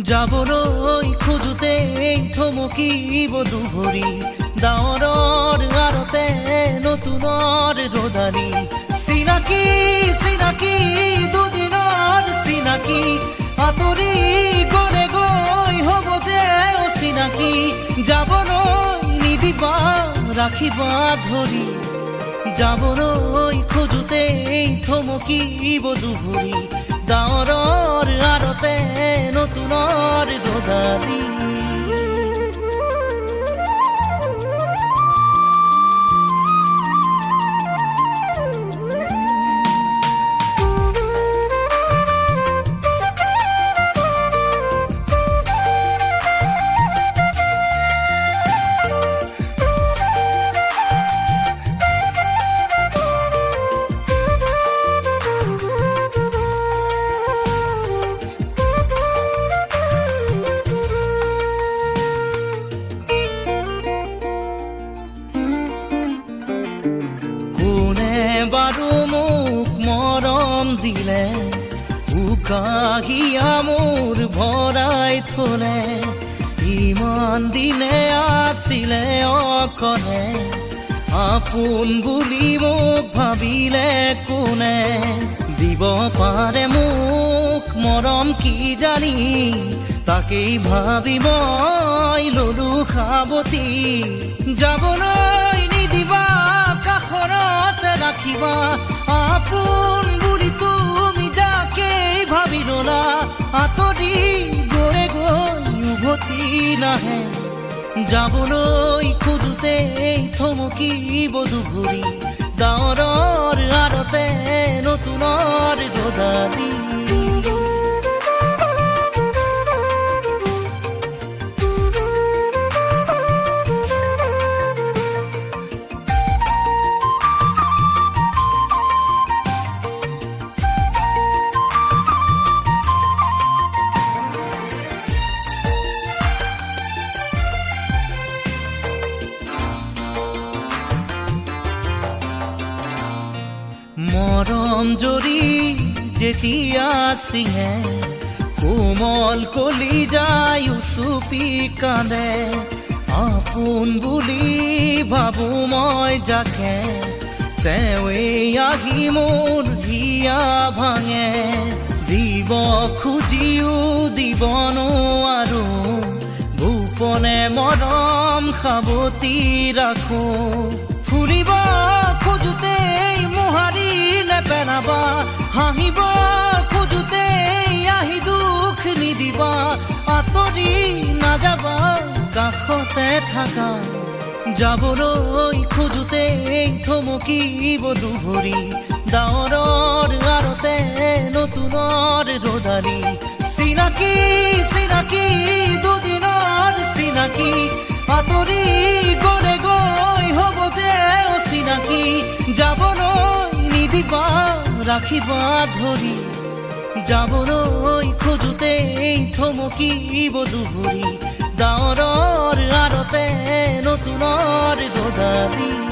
যাবলৈ খোজোতেই থমকিব দুভৰি ডাৱৰৰ আৰতে নতুনৰ ৰদালি চিনাকি চিনাকি দুদিনৰ চিনাকি আঁতৰি গলে গৈ হ'ব যে অচিনাকি যাবলৈ নিদিবা ৰাখিবা ধৰি যাবলৈ খোজোতেই থমকিব দুভৰি ডাৱৰৰ আৰতে নতুনৰ ৰদালি বাৰু মোক মৰম দিলে উকাহিয়া মোৰ ভৰাই থলে ইমান দিনে আছিলে অকলে আপোন বুলি মোক ভাবিলে কোনে দিব পাৰে মোক মৰম কি জানি তাকেই ভাবি মই ললো সাৱতি যাবলৈ নিদিবা কাষৰত ৰাখিবা আপোন বুলি তুমি যাকেই ভাবি ললা আঁতৰি গৈ গৈ উভতি নাহে যাবলৈ খোজোতেই থমকিব দুভৰি ডাৱৰৰ আৰতে নতুনৰ ৰদালি মৰম জৰি যেতিয়া চিঙে কোমল কলি যায় চুপি কান্দে আপোন বুলি ভাবো মই যাকে তেৱেই আহি মোৰ হিয়া ভাঙে দিব খুজিও দিব নোৱাৰো গোপনে মৰম সাৱতি ৰাখো ফুৰিব খোজোতেই মোহাৰি নেপেলাবা হাঁহিব খোজোতেই আহি দুখ নিদিবা আঁতৰি নাযাবা কাষতে থাকা যাবলৈ খোজোতেই থমকিব দুভৰি ডাৱৰৰ আৰতে নতুনৰ ৰদালি চিনাকি চিনাকি দুদিনৰ চিনাকি আঁতৰি গলে গৈ হ'ব যে অচিনাকি যাবলৈ নিদিবা ৰাখিবা ধৰি যাবলৈ খোজোতেই থমকিব দুভৰি ডাৱৰৰ আৰতে নতুনৰ ৰদালি